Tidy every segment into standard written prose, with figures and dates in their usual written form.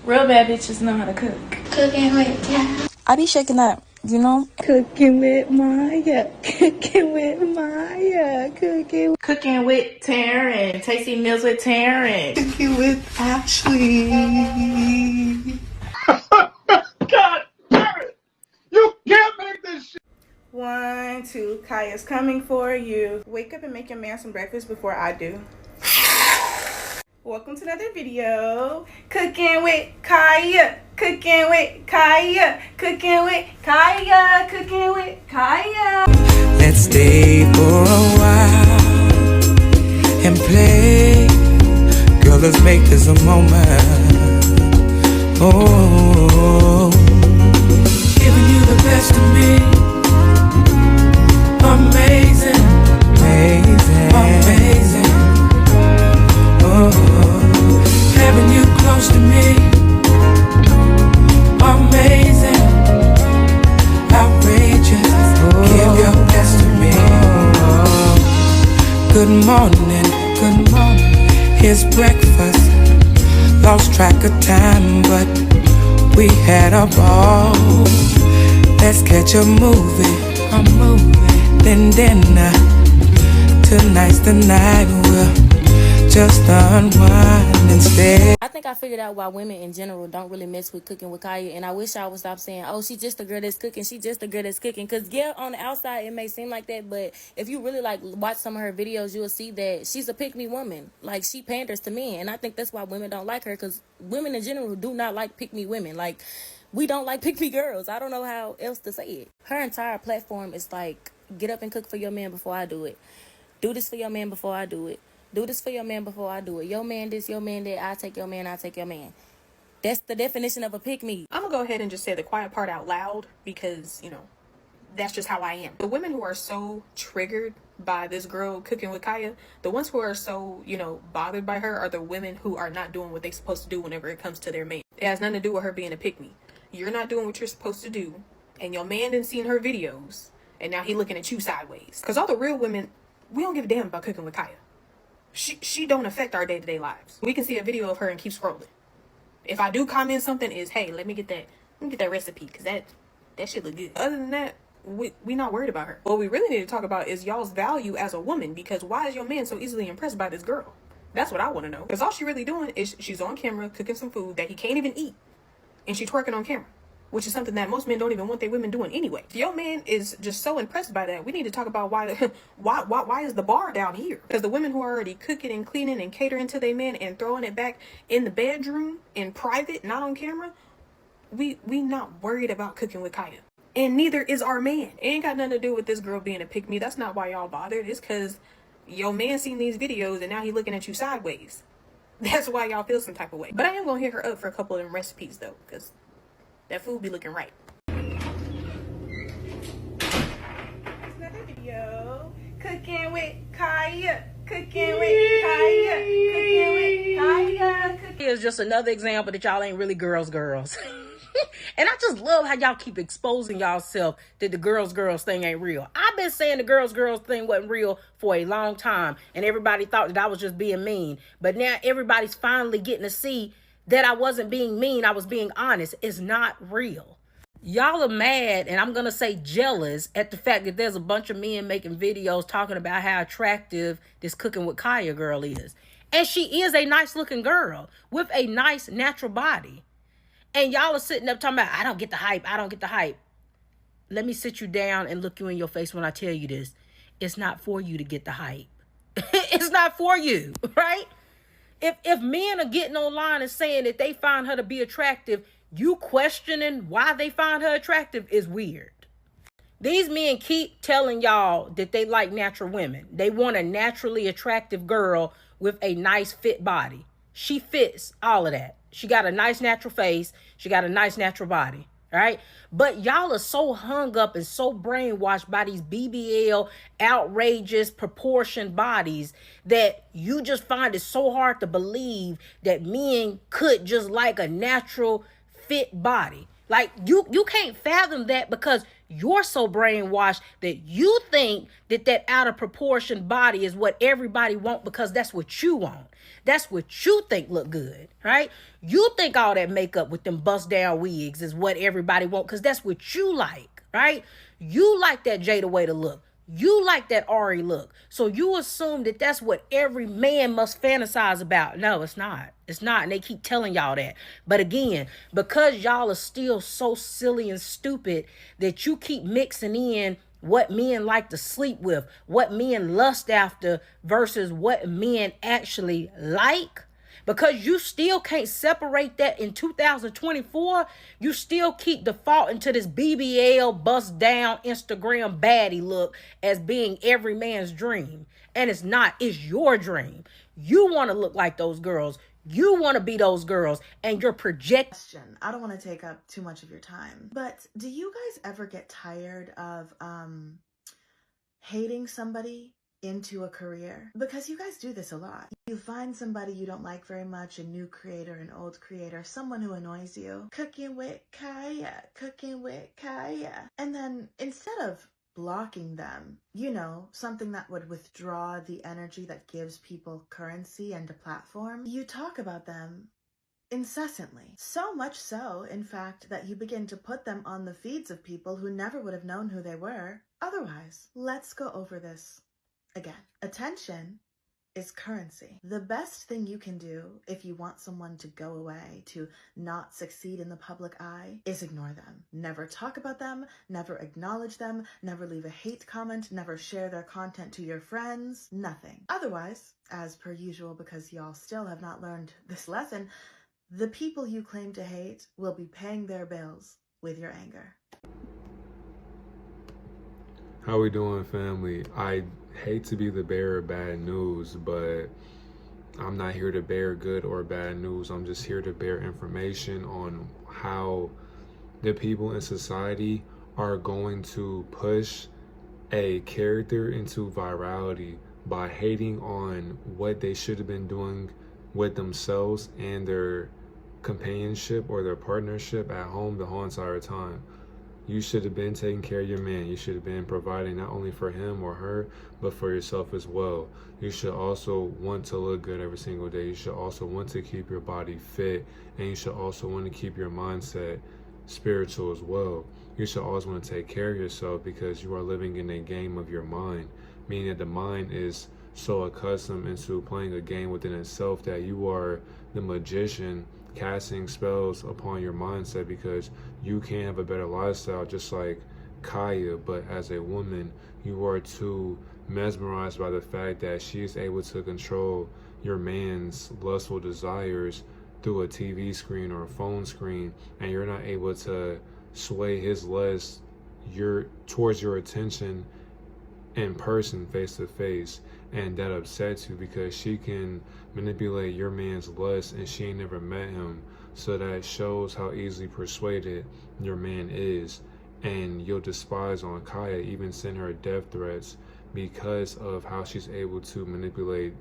Real bad bitches know how to cook. Cooking with Kya. I be shaking up, you know? Cooking with Maya, cooking with Maya, Cooking with Taryn. Tasty meals with Taryn. cooking with Ashley. God damn it! You can't make this shit! 1, 2, Kaya's coming for you. Wake up and make your man some breakfast before I do. Welcome to another video. Cooking with Kaya. Cooking with Kaya. Cooking with Kaya. Cooking with Kaya. Let's stay for a while and play. Girl, let's make this a moment. Oh, giving you the best of me. Amazing, amazing, amazing. Oh, having you close to me. Amazing, outrageous. Give your best to me. Good morning, good morning. Here's breakfast. Lost track of time, but we had a ball. Let's catch a movie, a movie. Then dinner. Tonight's the night we'll just unwind and stay. I think I figured out why women in general don't really mess with cooking with Kaya, and I wish I would stop saying, oh, she's just a girl that's cooking, she's just a girl that's cooking, because yeah, on the outside it may seem like that, but if you really like watch some of her videos, you'll see that she's a pick-me woman. Like, she panders to men, and I think that's why women don't like her, because women in general do not like pick-me women. Like, we don't like pick-me girls. I don't know how else to say it. Her entire platform is like, get up and cook for your man before I do it. Do this for your man before I do it. Do this for your man before I do it. Your man this, your man that. I take your man, I take your man. That's the definition of a pick-me. I'm gonna go ahead and just say the quiet part out loud because, you know, that's just how I am. The women who are so triggered by this girl cooking with Kaya, the ones who are so, you know, bothered by her are the women who are not doing what they're supposed to do whenever it comes to their man. It has nothing to do with her being a pick-me. You're not doing what you're supposed to do, and your man didn't seen her videos, and now he looking at you sideways. Because all the real women, we don't give a damn about cooking with Kaya. She don't affect our day-to-day lives. We can see a video of her and keep scrolling. If I do comment something, is hey, let me get that recipe, because that shit look good. Other than that, we not worried about her. What we really need to talk about is y'all's value as a woman, because why is your man so easily impressed by this girl? That's what I want to know. Because all she really doing is she's on camera cooking some food that he can't even eat, and she's twerking on camera, which is something that most men don't even want their women doing anyway. If your man is just so impressed by that, we need to talk about why is the bar down here? Because the women who are already cooking and cleaning and catering to their men and throwing it back in the bedroom, in private, not on camera, we not worried about cooking with Kaya. And neither is our man. It ain't got nothing to do with this girl being a pick-me. That's not why y'all bothered. It's because your man seen these videos and now he looking at you sideways. That's why y'all feel some type of way. But I am going to hit her up for a couple of them recipes, though, because that food be looking right. Another video. Cooking with Kaya. Cooking with Kaya. Cooking with Kaya. Here's just another example that y'all ain't really girls. And I just love how y'all keep exposing y'allself that the girls thing ain't real. I've been saying the girls thing wasn't real for a long time, and everybody thought that I was just being mean. But now everybody's finally getting to see that I wasn't being mean. I was being honest. It's not real. Y'all are mad, and I'm going to say jealous, at the fact that there's a bunch of men making videos talking about how attractive this Cooking with Kaya girl is. And she is a nice looking girl with a nice natural body. And y'all are sitting up talking about, I don't get the hype. I don't get the hype. Let me sit you down and look you in your face when I tell you this. It's not for you to get the hype. It's not for you, right? If men are getting online and saying that they find her to be attractive, you questioning why they find her attractive is weird. These men keep telling y'all that they like natural women. They want a naturally attractive girl with a nice fit body. She fits all of that. She got a nice natural face. She got a nice natural body. Right? But y'all are so hung up and so brainwashed by these BBL outrageous proportioned bodies that you just find it so hard to believe that men could just like a natural fit body. Like you can't fathom that because You're so brainwashed that you think that that out of proportion body is what everybody want because that's what you want. That's what you think look good, right? You think all that makeup with them bust down wigs is what everybody want because that's what you like, right? You like that Jada way to look. You like that Ari look. So you assume that that's what every man must fantasize about. No, it's not. It's not. And they keep telling y'all that. But again, because y'all are still so silly and stupid that you keep mixing in what men like to sleep with, what men lust after versus what men actually like. Because you still can't separate that in 2024, you still keep defaulting to this BBL bust down Instagram baddie look as being every man's dream. And it's not, it's your dream. You want to look like those girls. You want to be those girls, and you're projecting. I don't want to take up too much of your time, but do you guys ever get tired of hating somebody into a career? Because you guys do this a lot. You find somebody you don't like very much, a new creator, an old creator, someone who annoys you. CookinWitKya, CookinWitKya. And then instead of blocking them, you know, something that would withdraw the energy that gives people currency and a platform, you talk about them incessantly. So much so, in fact, that you begin to put them on the feeds of people who never would have known who they were otherwise. Let's go over this again. Attention is currency. The best thing you can do if you want someone to go away, to not succeed in the public eye, is ignore them. Never talk about them, never acknowledge them, never leave a hate comment, never share their content to your friends, nothing. Otherwise, as per usual, because y'all still have not learned this lesson, the people you claim to hate will be paying their bills with your anger. How we doing, family? I hate to be the bearer of bad news, but I'm not here to bear good or bad news. I'm just here to bear information on how the people in society are going to push a character into virality by hating on what they should have been doing with themselves and their companionship or their partnership at home the whole entire time. You should have been taking care of your man. You should have been providing not only for him or her, but for yourself as well. You should also want to look good every single day. You should also want to keep your body fit, and you should also want to keep your mindset spiritual as well. You should always want to take care of yourself because you are living in a game of your mind, meaning that the mind is so accustomed into playing a game within itself that you are the magician casting spells upon your mindset because you can't have a better lifestyle just like Kaya, but as a woman you are too mesmerized by the fact that she is able to control your man's lustful desires through a TV screen or a phone screen, and you're not able to sway his lust towards your attention in person, face to face. And that upsets you because she can manipulate your man's lust and she ain't never met him. So that shows how easily persuaded your man is. And you'll despise on Kaya, even send her death threats because of how she's able to manipulate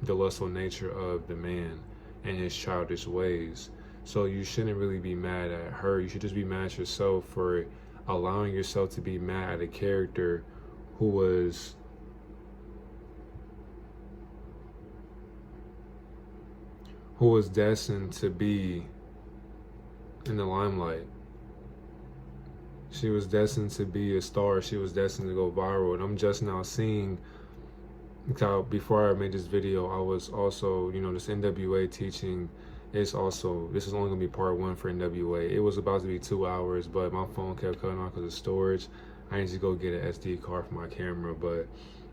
the lustful nature of the man and his childish ways. So you shouldn't really be mad at her. You should just be mad at yourself for allowing yourself to be mad at a character who was destined to be in the limelight. She was destined to be a star. She was destined to go viral. And I'm just now seeing, before I made this video, I was also, this NWA teaching is also, this is only gonna be part 1 for NWA. It was about to be 2 hours, but my phone kept cutting off because of storage. I need to go get an SD card for my camera, but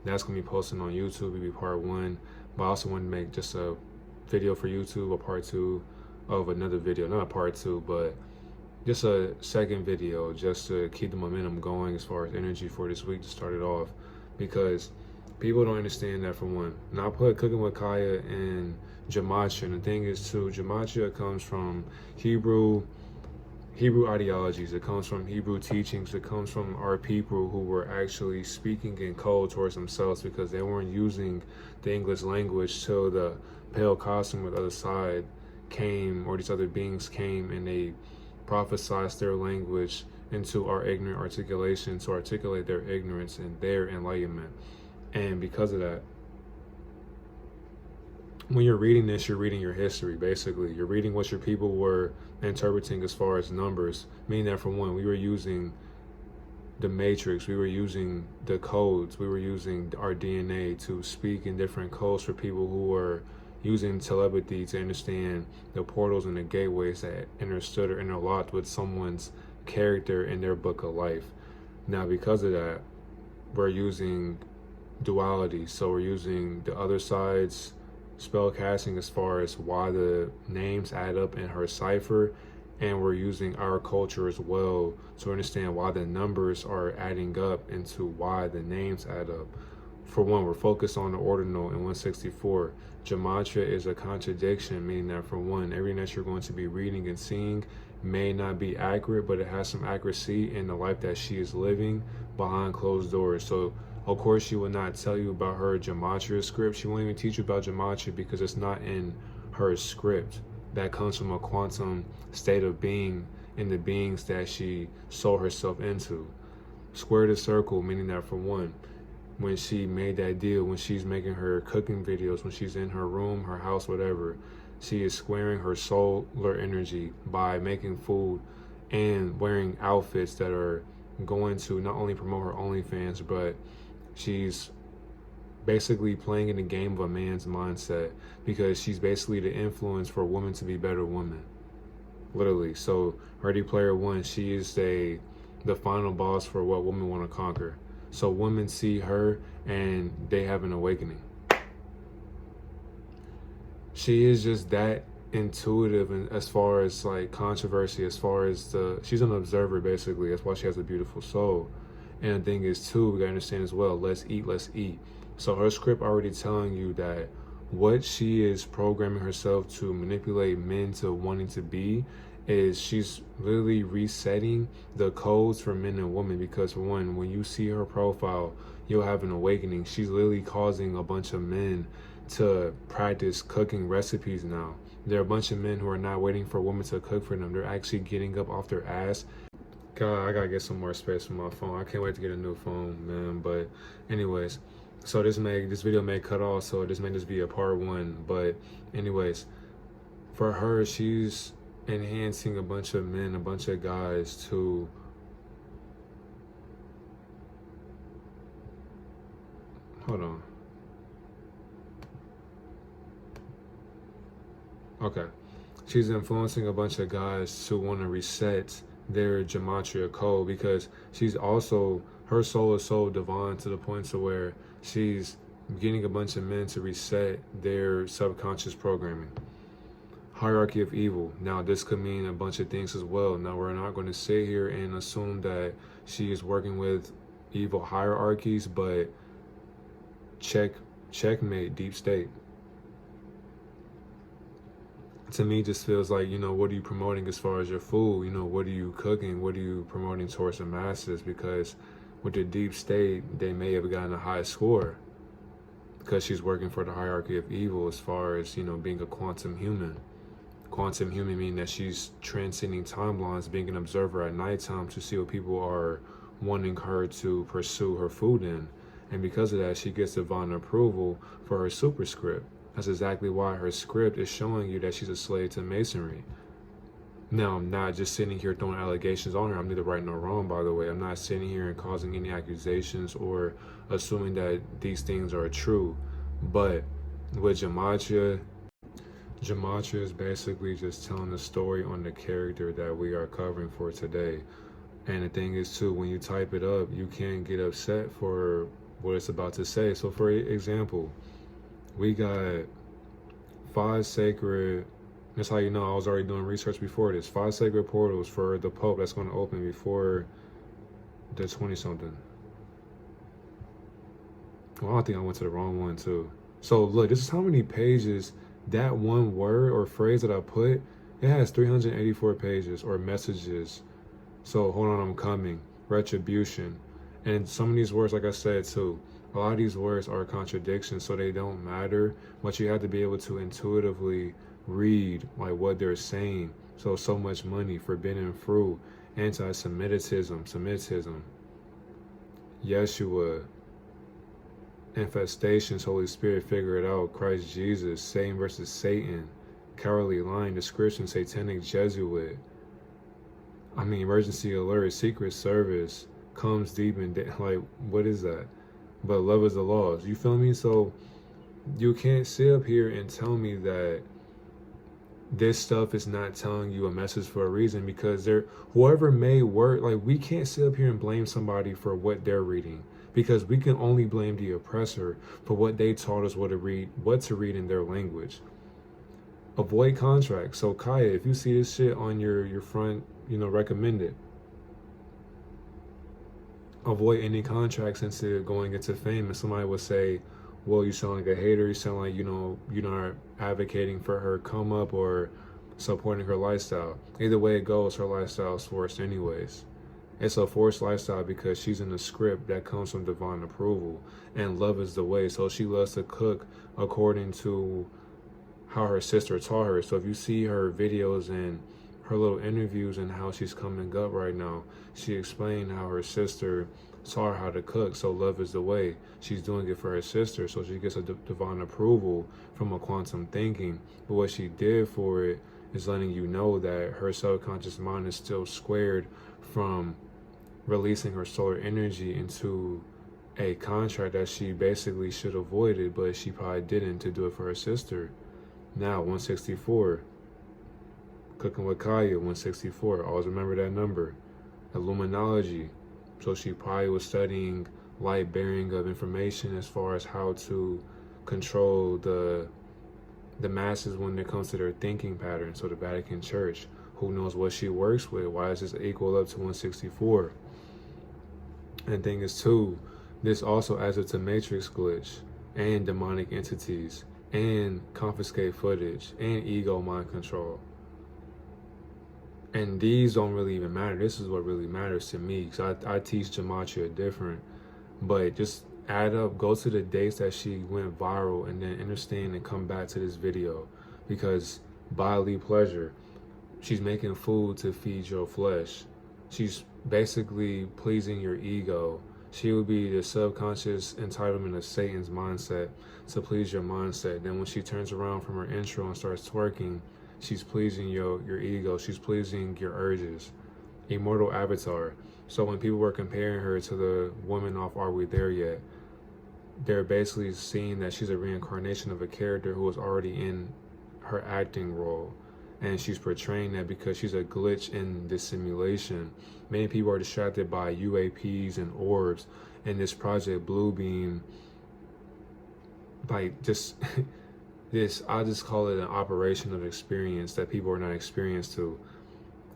that's gonna be posted on YouTube. It'll be part 1. But I also wanted to make just a video for YouTube, a part 2 of another video, not a part 2, but just a second video, just to keep the momentum going as far as energy for this week to start it off, because people don't understand that. For one, now I put CookinWitKya and gematria, and the thing is too, gematria comes from Hebrew ideologies, it comes from Hebrew teachings, it comes from our people who were actually speaking in code towards themselves because they weren't using the English language till the pale costume of the other side came, or these other beings came, and they prophesized their language into our ignorant articulation to articulate their ignorance and their enlightenment. And because of that, when you're reading this, you're reading your history, basically. You're reading what your people were interpreting as far as numbers, meaning that, for one, we were using the matrix, we were using the codes, we were using our DNA to speak in different codes for people who were using telepathy to understand the portals and the gateways that understood or interlocked with someone's character in their book of life. Now, because of that, we're using duality. So we're using the other side's spell casting as far as why the names add up in her cipher, and we're using our culture as well to understand why the numbers are adding up into why the names add up. For one, we're focused on the ordinal in 164. Gematria is a contradiction, meaning that, for one, everything that you're going to be reading and seeing may not be accurate, but it has some accuracy in the life that she is living behind closed doors. So, of course, she will not tell you about her Gematria script. She won't even teach you about Gematria because it's not in her script. That comes from a quantum state of being in the beings that she sold herself into. Square the circle, meaning that, for one, when she made that deal, when she's making her cooking videos, when she's in her room, her house, whatever, she is squaring her solar energy by making food and wearing outfits that are going to not only promote her OnlyFans, but she's basically playing in the game of a man's mindset, because she's basically the influence for women to be better women. Literally. So Ready Player One, she is the final boss for what women want to conquer. So women see her and they have an awakening. She is just that intuitive, and as far as like controversy, as far as she's an observer, basically. That's why she has a beautiful soul. And the thing is too, we gotta understand as well, let's eat. So her script already telling you that what she is programming herself to manipulate men to wanting to be is she's literally resetting the codes for men and women. Because, for one, when you see her profile, you'll have an awakening. She's literally causing a bunch of men to practice cooking recipes now. There are a bunch of men who are not waiting for women to cook for them. They're actually getting up off their ass. God, I gotta get some more space for my phone. I can't wait to get a new phone, man. But anyways, so this video may cut off, so this may just be a part one. But anyways, for her, she's enhancing a bunch of men, a bunch of guys to hold on. Okay. She's influencing a bunch of guys to want to reset their Gematria code, because she's also, her soul is so divine to the point to where she's getting a bunch of men to reset their subconscious programming. Hierarchy of evil. Now, this could mean a bunch of things as well. Now, we're not going to sit here and assume that she is working with evil hierarchies, but checkmate, deep state. To me, just feels like, what are you promoting as far as your food? What are you cooking? What are you promoting towards the masses? Because with the deep state, they may have gotten a high score because she's working for the hierarchy of evil as far as, being a quantum human. Quantum human meaning that she's transcending timelines, being an observer at nighttime to see what people are wanting her to pursue her food in. And because of that, she gets divine approval for her superscript. That's exactly why her script is showing you that she's a slave to masonry. Now, I'm not just sitting here throwing allegations on her. I'm neither right nor wrong, by the way. I'm not sitting here and causing any accusations or assuming that these things are true. But with Gematria is basically just telling the story on the character that we are covering for today. And the thing is, too, when you type it up, you can't get upset for what it's about to say. So, for example, we got 5 sacred, that's how you know I was already doing research before this, 5 sacred portals for the Pope that's going to open before the 20-something. Well, I think I went to the wrong one too. So look, this is how many pages that one word or phrase that I put, it has 384 pages or messages. So hold on, I'm coming. Retribution. And some of these words, like I said too, a lot of these words are contradictions, so they don't matter, but you have to be able to intuitively read like what they're saying. So much money, forbidden fruit, Anti-Semitism, Yeshua, infestations, Holy Spirit, figure it out, Christ Jesus, Satan versus Satan, cowardly lying, description, satanic Jesuit, emergency alert, secret service, comes deep and like, what is that? But love is the laws. You feel me? So you can't sit up here and tell me that this stuff is not telling you a message for a reason, because whoever made word, like, we can't sit up here and blame somebody for what they're reading, because we can only blame the oppressor for what they taught us what to read in their language. Avoid contracts. So Kaya, if you see this shit on your front, recommend it. Avoid any contracts into going into fame. And somebody would say, well, you sound like a hater, you sound like, you're not advocating for her come up or supporting her lifestyle. Either way it goes, her lifestyle is forced anyways. It's a forced lifestyle because she's in a script that comes from divine approval, and love is the way. So she loves to cook according to how her sister taught her. So if you see her videos and her little interviews and how she's coming up right now, she explained how her sister taught her how to cook. So love is the way. She's doing it for her sister, so she gets a divine approval from a quantum thinking. But what she did for it is letting you know that her subconscious mind is still squared from releasing her solar energy into a contract that she basically should have avoided, but she probably didn't, to do it for her sister. Now 164, Cooking with Kaya, 164, always remember that number. Illuminology. So she probably was studying light bearing of information as far as how to control the masses when it comes to their thinking patterns. So the Vatican Church, who knows what she works with? Why is this equal up to 164? And thing is too, this also adds up to matrix glitch and demonic entities and confiscate footage and ego mind control. And these don't really even matter. This is what really matters to me, because I teach gematria different. But just add up, go to the dates that she went viral, and then understand and come back to this video. Because bodily pleasure, she's making food to feed your flesh. She's basically pleasing your ego. She would be the subconscious entitlement of Satan's mindset to please your mindset. Then when she turns around from her intro and starts twerking, she's pleasing your ego. She's pleasing your urges. Immortal avatar. So when people were comparing her to the woman off Are We There Yet, they're basically seeing that she's a reincarnation of a character who was already in her acting role. And she's portraying that because she's a glitch in this simulation. Many people are distracted by UAPs and orbs and this Project Bluebeam, like just this, I just call it an operation of experience that people are not experienced to.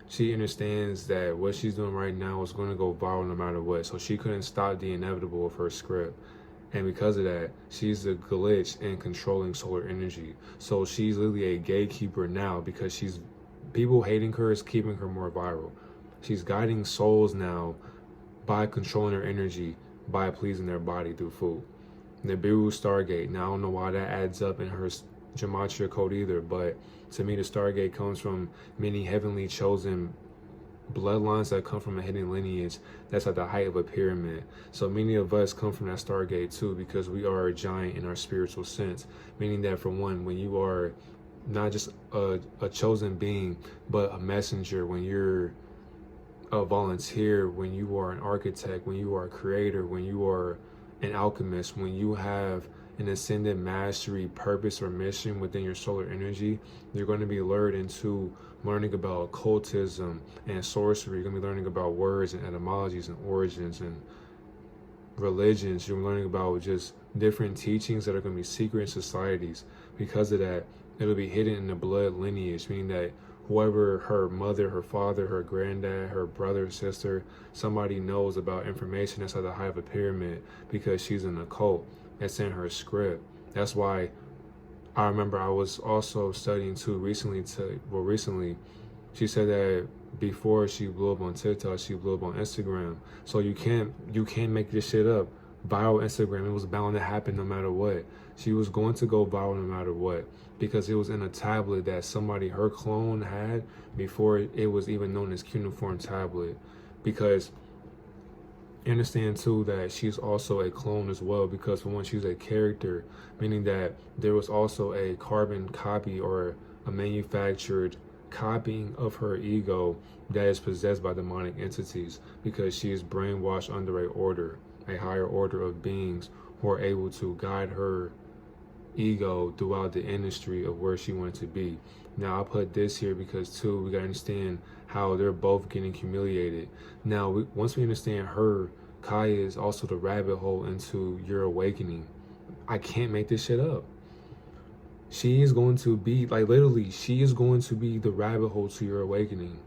She understands that what she's doing right now is going to go viral no matter what. So she couldn't stop the inevitable of her script. And because of that, she's the glitch in controlling solar energy. So she's literally a gatekeeper now, because people hating her is keeping her more viral. She's guiding souls now by controlling her energy, by pleasing their body through food. Nibiru Stargate. Now I don't know why that adds up in her gematria code either, but to me the Stargate comes from many heavenly chosen bloodlines that come from a hidden lineage that's at the height of a pyramid. So many of us come from that Stargate too, because we are a giant in our spiritual sense, meaning that, for one, when you are not just a chosen being but a messenger, when you're a volunteer, when you are an architect, when you are a creator, when you are an alchemist, when you have an ascended mastery purpose or mission within your solar energy, you're going to be lured into learning about occultism and sorcery. You're going to be learning about words and etymologies and origins and religions. You're learning about just different teachings that are going to be secret in societies. Because of that, it'll be hidden in the blood lineage, meaning that whoever her mother, her father, her granddad, her brother, sister, somebody knows about information that's at the height of a pyramid, because she's in a cult. That's in her script. That's why I remember I was also studying too recently, she said that before she blew up on TikTok, she blew up on Instagram. So you can't make this shit up. Viral Instagram, it was bound to happen no matter what. She was going to go viral no matter what, because it was in a tablet that somebody, her clone, had before it was even known as cuneiform tablet. Because understand too that she's also a clone as well, because for one, she's a character, meaning that there was also a carbon copy or a manufactured copying of her ego that is possessed by demonic entities, because she is brainwashed under a higher order of beings who are able to guide her ego throughout the industry of where she wanted to be. Now I put this here because too, we gotta understand how they're both getting humiliated. Now once we understand her, Kaya is also the rabbit hole into your awakening. I can't make this shit up. She is going to be, like, literally, she is going to be the rabbit hole to your awakening.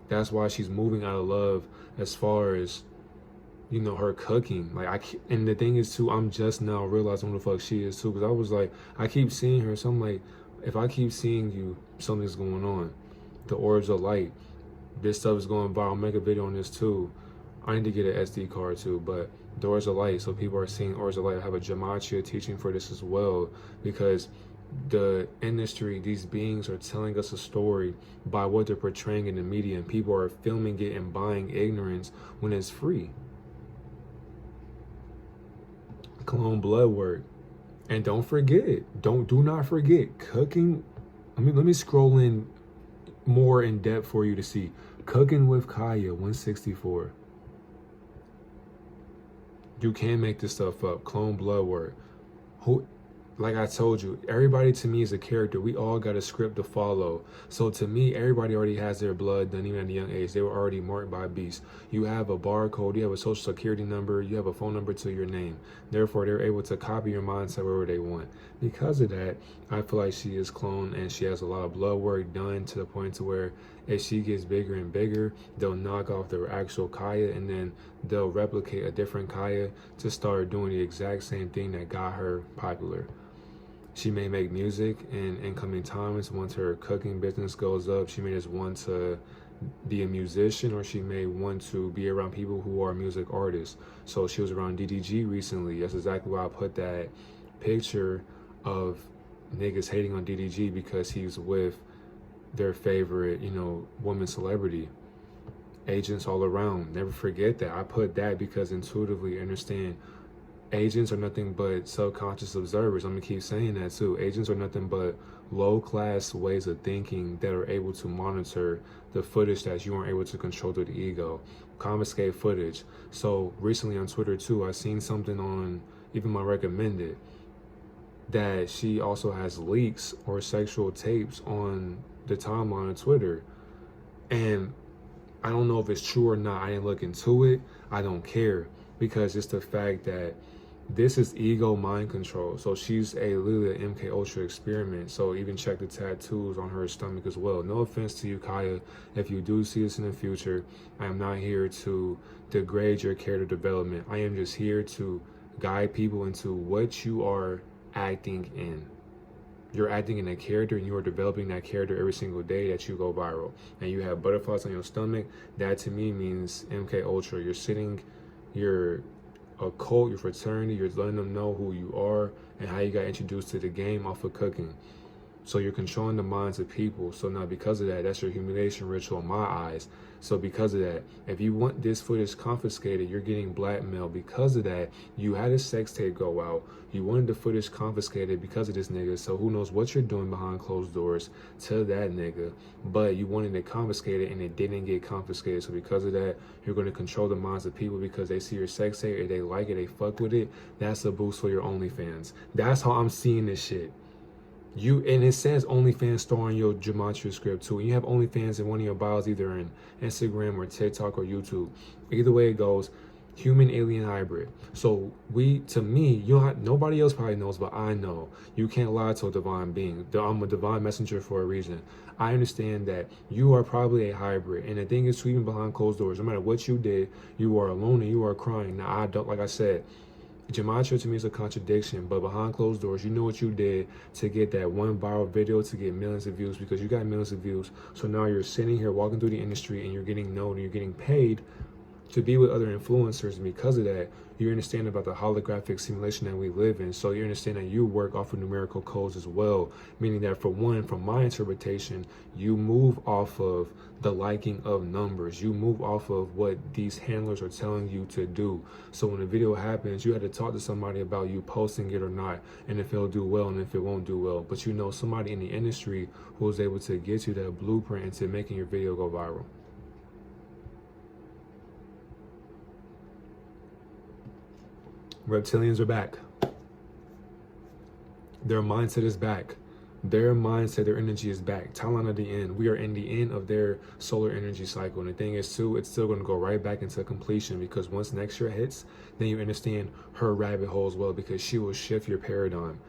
That's why she's moving out of love as far as, you know, her cooking. Like, and the thing is too, I'm just now realizing who the fuck she is too, because I was like, I keep seeing her, so I'm like, if I keep seeing you, something's going on. The orbs of light, this stuff is going viral. I'll make a video on this too. I need to get an SD card too, but the orbs of light, so people are seeing orbs of light. I have a gematria teaching for this as well, because the industry, these beings are telling us a story by what they're portraying in the media, and people are filming it and buying ignorance when it's free. Clone blood work. And don't forget, do not forget, cooking. Let me scroll in more in depth for you to see. Cooking with Kaya 164. You can make this stuff up. Clone blood work. Who, like I told you, everybody to me is a character. We all got a script to follow. So to me, everybody already has their blood done, even at a young age. They were already marked by beasts. You have a barcode, you have a social security number, you have a phone number to your name. Therefore, they're able to copy your mindset wherever they want. Because of that, I feel like she is cloned, and she has a lot of blood work done to the point to where if she gets bigger and bigger, they'll knock off the actual Kaya, and then they'll replicate a different Kaya to start doing the exact same thing that got her popular. She may make music in incoming times. Once her cooking business goes up, she may just want to be a musician, or she may want to be around people who are music artists. So she was around DDG recently. That's exactly why I put that picture of niggas hating on DDG, because he's with their favorite, you know, woman celebrity. Agents all around. Never forget that. I put that because intuitively understand agents are nothing but subconscious observers. I'm gonna keep saying that too. Agents are nothing but low-class ways of thinking that are able to monitor the footage that you aren't able to control through the ego. Confiscate footage. So recently on Twitter too, I seen something on even my recommended that she also has leaks or sexual tapes on the timeline of Twitter. And I don't know if it's true or not. I didn't look into it. I don't care, because it's the fact that this is ego mind control. So she's literally an MK Ultra experiment. So even check the tattoos on her stomach as well. No offense to you, Kaya. If you do see this in the future, I am not here to degrade your character development. I am just here to guide people into what you are acting in. You're acting in a character, and you are developing that character every single day that you go viral. And you have butterflies on your stomach. That to me means MK Ultra. You're sitting, you're a cult, your fraternity, you're letting them know who you are and how you got introduced to the game off of cooking. So you're controlling the minds of people. So now because of that, that's your humiliation ritual in my eyes. So because of that, if you want this footage confiscated, you're getting blackmailed. Because of that, you had a sex tape go out. You wanted the footage confiscated because of this nigga. So who knows what you're doing behind closed doors to that nigga. But you wanted it confiscated, and it didn't get confiscated. So because of that, you're going to control the minds of people because they see your sex tape, if they like it, they fuck with it. That's a boost for your OnlyFans. That's how I'm seeing this shit. And it says OnlyFans store on your gematria script too. And you have OnlyFans in one of your bios, either in Instagram or TikTok or YouTube. Either way it goes, human alien hybrid. So to me, nobody else probably knows, but I know you can't lie to a divine being. I'm a divine messenger for a reason. I understand that you are probably a hybrid. And the thing is, even behind closed doors, no matter what you did, you are alone and you are crying. Now, I don't, like I said, gematria to me is a contradiction, but behind closed doors, you know what you did to get that one viral video to get millions of views, because you got millions of views. So now you're sitting here walking through the industry and you're getting known and you're getting paid to be with other influencers, and because of that, you understand about the holographic simulation that we live in. So you understand that you work off of numerical codes as well, meaning that, for one, from my interpretation, you move off of the liking of numbers. You move off of what these handlers are telling you to do. So when a video happens, you had to talk to somebody about you posting it or not, and if it'll do well and if it won't do well. But you know somebody in the industry who was able to get you that blueprint into making your video go viral. Reptilians are back. Their mindset is back. Their mindset, their energy is back. Talon at the end. We are in the end of their solar energy cycle. And the thing is, too, it's still going to go right back into completion, because once next year hits, then you understand her rabbit hole as well, because she will shift your paradigm.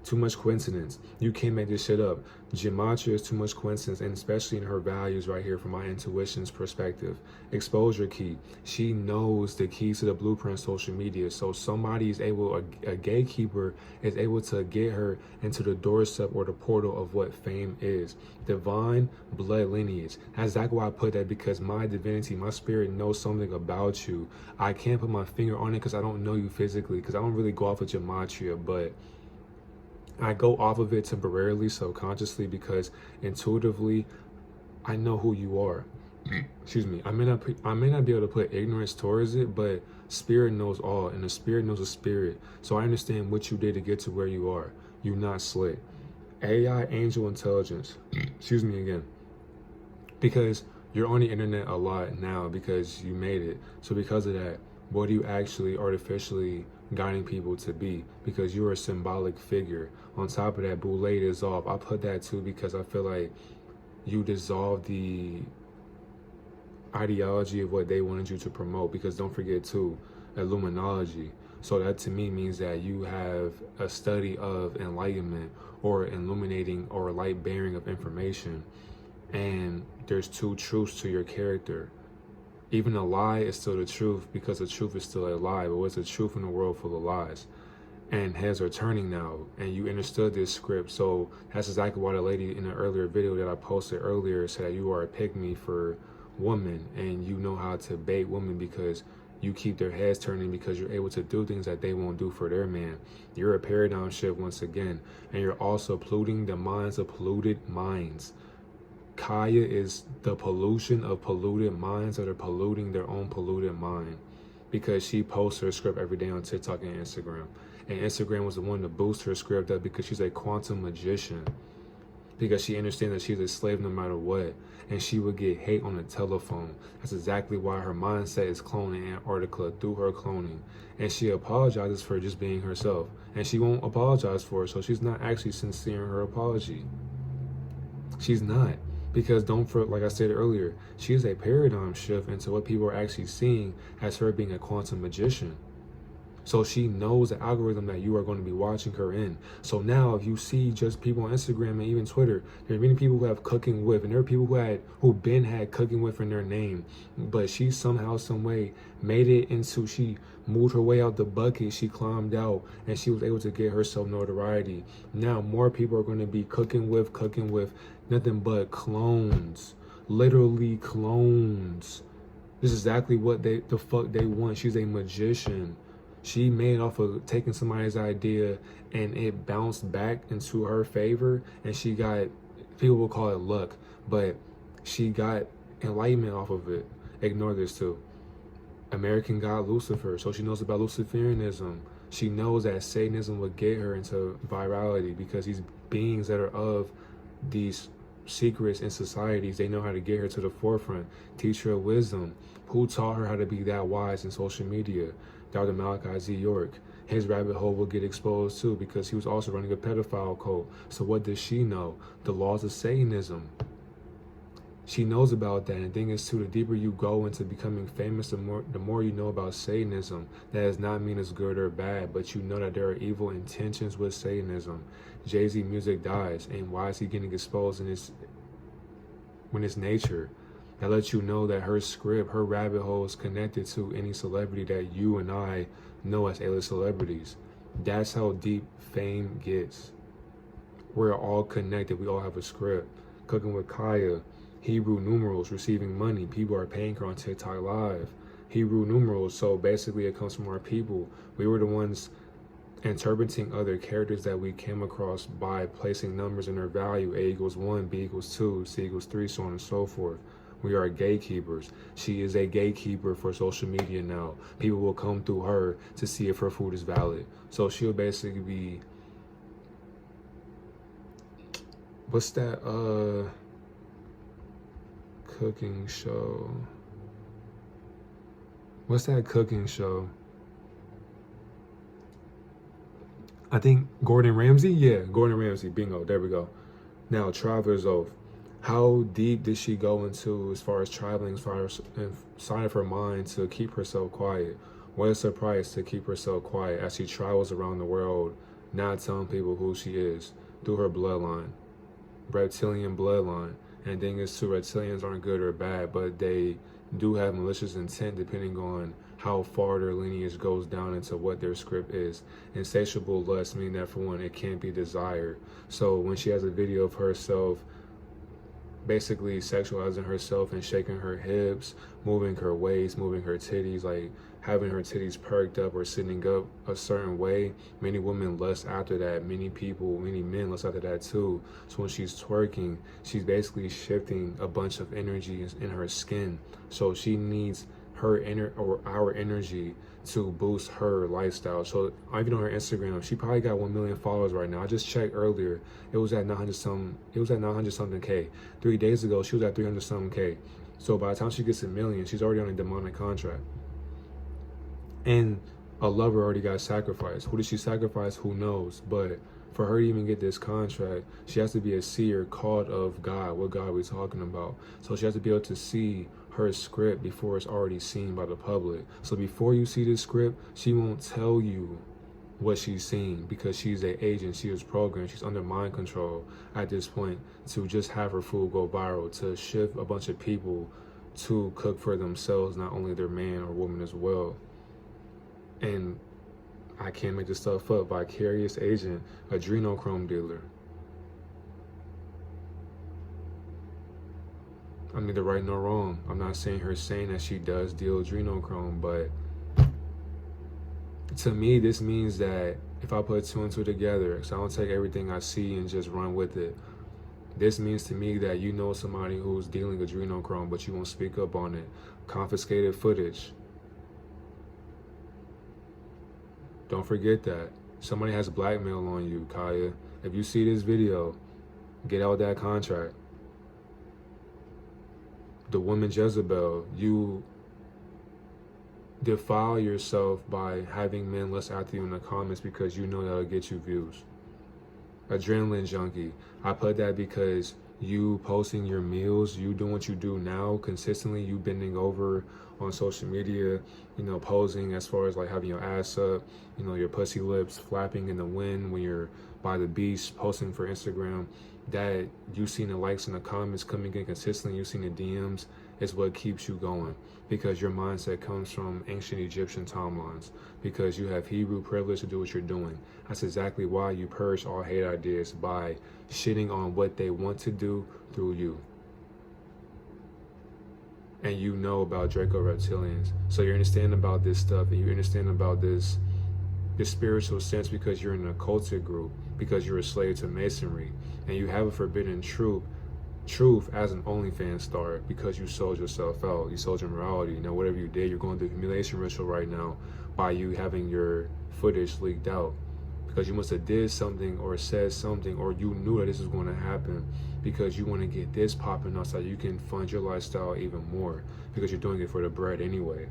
Too much coincidence. You can't make this shit up. Gematria is too much coincidence, and especially in her values right here from my intuition's perspective. Exposure key. She knows the keys to the blueprint of social media. So somebody is able, a gatekeeper is able to get her into the doorstep or the portal of what fame is. Divine blood lineage. That's exactly why I put that, because my divinity, my spirit knows something about you. I can't put my finger on it because I don't know you physically, because I don't really go off of gematria, but I go off of it temporarily, subconsciously, because intuitively I know who you are. Excuse me. I may not be able to put ignorance towards it, but spirit knows all, and the spirit knows a spirit. So I understand what you did to get to where you are. You're not slick. AI, angel intelligence. Excuse me again. Because you're on the internet a lot now because you made it. So because of that, what are you actually artificially guiding people to be? Because you're a symbolic figure. On top of that, Boule dissolve. I put that too because I feel like you dissolve the ideology of what they wanted you to promote. Because don't forget too, Illuminology. So that to me means that you have a study of enlightenment or illuminating or light bearing of information. And there's two truths to your character. Even a lie is still the truth, because the truth is still a lie. But what's the truth in a world full of lies? And heads are turning now, and you understood this script. So that's exactly why the lady in the earlier video that I posted earlier said that you are a pygmy for women, and you know how to bait women because you keep their heads turning, because you're able to do things that they won't do for their man. You're a paradigm shift once again, and you're also polluting the minds of polluted minds. Kaya is the pollution of polluted minds that are polluting their own polluted mind, because she posts her script every day on TikTok and Instagram. And Instagram was the one to boost her script up because she's a quantum magician. Because she understands that she's a slave no matter what. And she would get hate on the telephone. That's exactly why her mindset is cloning Antarctica through her cloning. And she apologizes for just being herself. And she won't apologize for it, so she's not actually sincere in her apology. She's not. Because like I said earlier, she's a paradigm shift into what people are actually seeing as her being a quantum magician. So she knows the algorithm that you are going to be watching her in. So now if you see just people on Instagram and even Twitter, there are many people who have cooking with, and there are people who been had cooking with in their name. But she somehow, some way made it into, she moved her way out the bucket, she climbed out, and she was able to get herself notoriety. Now more people are going to be cooking with nothing but clones. Literally clones. This is exactly what the fuck they want. She's a magician. She made off of taking somebody's idea and it bounced back into her favor, and she got, people will call it luck, but she got enlightenment off of it. Ignore this too. American god Lucifer, so she knows about Luciferianism. She knows that Satanism would get her into virality, because these beings that are of these secrets in societies, they know how to get her to the forefront. Teach her wisdom. Who taught her how to be that wise in social media? Dr. Malachi Z. York. His rabbit hole will get exposed too, because he was also running a pedophile cult. So what does she know? The laws of Satanism. She knows about that. And the thing is too, the deeper you go into becoming famous, the more you know about Satanism. That does not mean it's good or bad, but you know that there are evil intentions with Satanism. Jay-Z music dies, and why is he getting exposed in his nature? That lets you know that her script, her rabbit hole is connected to any celebrity that you and I know as A-list celebrities. That's how deep fame gets. We're all connected. We all have a script. Cooking with Kya, Hebrew numerals, receiving money. People are paying her on TikTok Live. Hebrew numerals. So basically it comes from our people. We were the ones interpreting other characters that we came across by placing numbers in their value. A equals 1, B equals 2, C equals 3, so on and so forth. We are gatekeepers. She is a gatekeeper for social media now. People will come through her to see if her food is valid. So she'll basically be, what's that cooking show? What's that cooking show? I think Gordon Ramsay? Yeah, Gordon Ramsay. Bingo. There we go. Now, Traveler's Oath. How deep did she go into as far as traveling, as far as inside of her mind to keep herself quiet? What is her price to keep herself quiet as she travels around the world, not telling people who she is through her bloodline, reptilian bloodline? And the thing is, too, reptilians aren't good or bad, but they do have malicious intent depending on how far their lineage goes down into what their script is. Insatiable lust, meaning that for one, it can't be desired. So when she has a video of herself basically sexualizing herself and shaking her hips, moving her waist, moving her titties, like having her titties perked up or sitting up a certain way, many women lust after that. Many men lust after that too. So when she's twerking, she's basically shifting a bunch of energy in her skin. So she needs our energy to boost her lifestyle. So even on her Instagram, she probably got 1 million followers right now. I just checked earlier. It was at 900 something K. 3 days ago, she was at 300 something K. So by the time she gets 1 million, she's already on a demonic contract. And a lover already got sacrificed. Who did she sacrifice? Who knows? But for her to even get this contract, she has to be a seer called of God. What God are we talking about? So she has to be able to see her script before it's already seen by the public. So before you see this script, she won't tell you what she's seeing because she's an agent. She is programmed. She's under mind control at this point to just have her food go viral, to shift a bunch of people to cook for themselves, not only their man or woman as well. And I can't make this stuff up. Vicarious agent, adrenochrome dealer. I'm neither right nor wrong. I'm not saying that she does deal adrenochrome, but to me, this means that if I put 2 and 2 together, so I don't take everything I see and just run with it. This means to me that you know somebody who's dealing adrenochrome, but you won't speak up on it. Confiscated footage. Don't forget that. Somebody has blackmail on you, Kaya. If you see this video, get out that contract. The woman Jezebel, you defile yourself by having men lust after you in the comments because you know that'll get you views. Adrenaline junkie. I put that because you posting your meals, you doing what you do now consistently, you bending over on social media, you know, posing as far as like having your ass up, you know, your pussy lips flapping in the wind when you're by the beach, posting for Instagram, that you seen the likes and the comments coming in consistently, you seen the DMs, is what keeps you going, because your mindset comes from ancient Egyptian timelines, because you have Hebrew privilege to do what you're doing. That's exactly why you purge all hate ideas by shitting on what they want to do through you. And you know about Draco reptilians, so you understand about this stuff, and you understand about this spiritual sense because you're in a cultic group, because you're a slave to masonry, and you have a forbidden truth as an OnlyFans star because you sold yourself out, you sold your morality. Now whatever you did, you're going through humiliation ritual right now by you having your footage leaked out, because you must have did something or said something, or you knew that this was going to happen because you want to get this popping up so you can fund your lifestyle even more, because you're doing it for the bread anyway.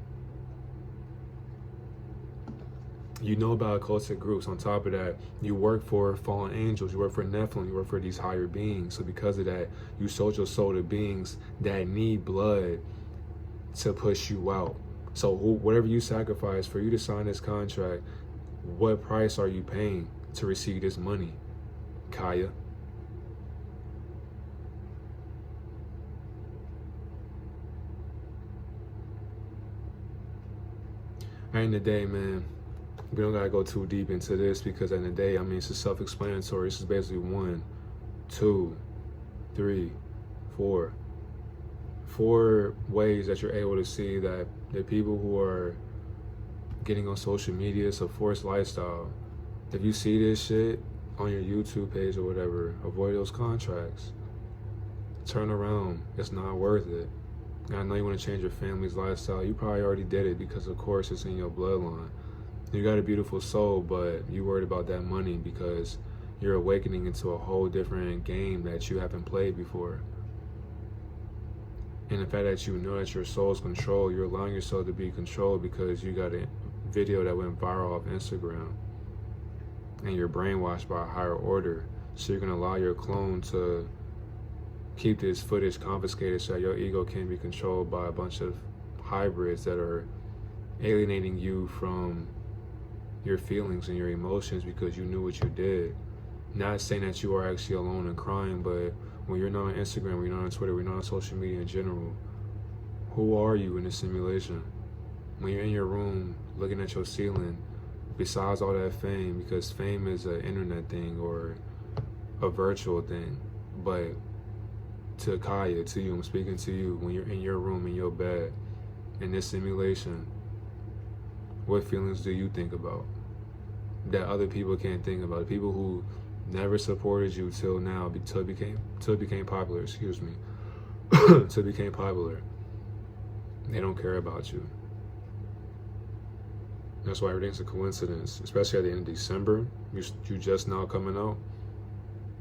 You know about occultic groups. On top of that, you work for fallen angels, you work for Nephilim, you work for these higher beings. So because of that, you sold your soul to beings that need blood to push you out. So whatever you sacrifice for you to sign this contract, what price are you paying to receive this money, Kaya? At the end of the day, man, we don't gotta go too deep into this, because at the end of the day, I mean, it's just self-explanatory. This is basically 1, 2, 3, 4, 4 ways that you're able to see that the people who are getting on social media, it's a forced lifestyle. If you see this shit on your YouTube page or whatever, avoid those contracts. Turn around. It's not worth it. I know you want to change your family's lifestyle. You probably already did it because, of course, it's in your bloodline. You got a beautiful soul, but you worried about that money because you're awakening into a whole different game that you haven't played before. And the fact that you know that your soul's controlled, you're allowing yourself to be controlled because you got a video that went viral off Instagram. And you're brainwashed by a higher order. So you're going to allow your clone to keep this footage confiscated so that your ego can be controlled by a bunch of hybrids that are alienating you from your feelings and your emotions because you knew what you did. Not saying that you are actually alone and crying, but when you're not on Instagram, when you're not on Twitter, when you're not on social media in general, who are you in this simulation? When you're in your room looking at your ceiling, besides all that fame, because fame is an internet thing or a virtual thing, but to Kaya, to you, I'm speaking to you, when you're in your room, in your bed, in this simulation, what feelings do you think about that other people can't think about? People who never supported you till now, till it became popular, excuse me, till it became popular. They don't care about you. That's why everything's a coincidence, especially at the end of December. You just now coming out.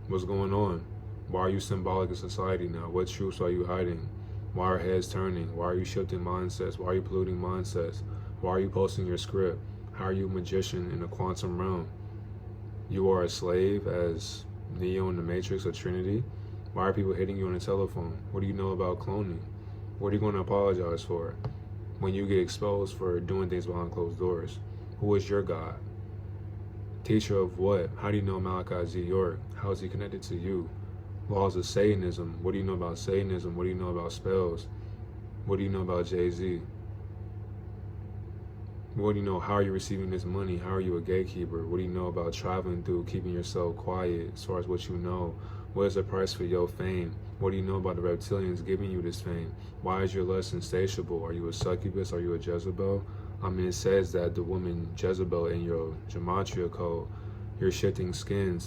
What's going on? Why are you symbolic in society now? What truths are you hiding? Why are heads turning? Why are you shifting mindsets? Why are you polluting mindsets? Why are you posting your script? How are you a magician in the quantum realm? You are a slave as Neo in the Matrix or Trinity. Why are people hitting you on the telephone? What do you know about cloning? What are you going to apologize for when you get exposed for doing things behind closed doors? Who is your God? Teacher of what? How do you know Malachi Z. York? How is he connected to you? Laws of Satanism. What do you know about Satanism? What do you know about spells? What do you know about Jay-Z? What do you know? How are you receiving this money? How are you a gatekeeper? What do you know about traveling through, keeping yourself quiet as far as what you know? What is the price for your fame? What do you know about the reptilians giving you this fame? Why is your lust insatiable? Are you a succubus? Are you a Jezebel? I mean, it says that the woman Jezebel in your gematria code, you're shifting skins.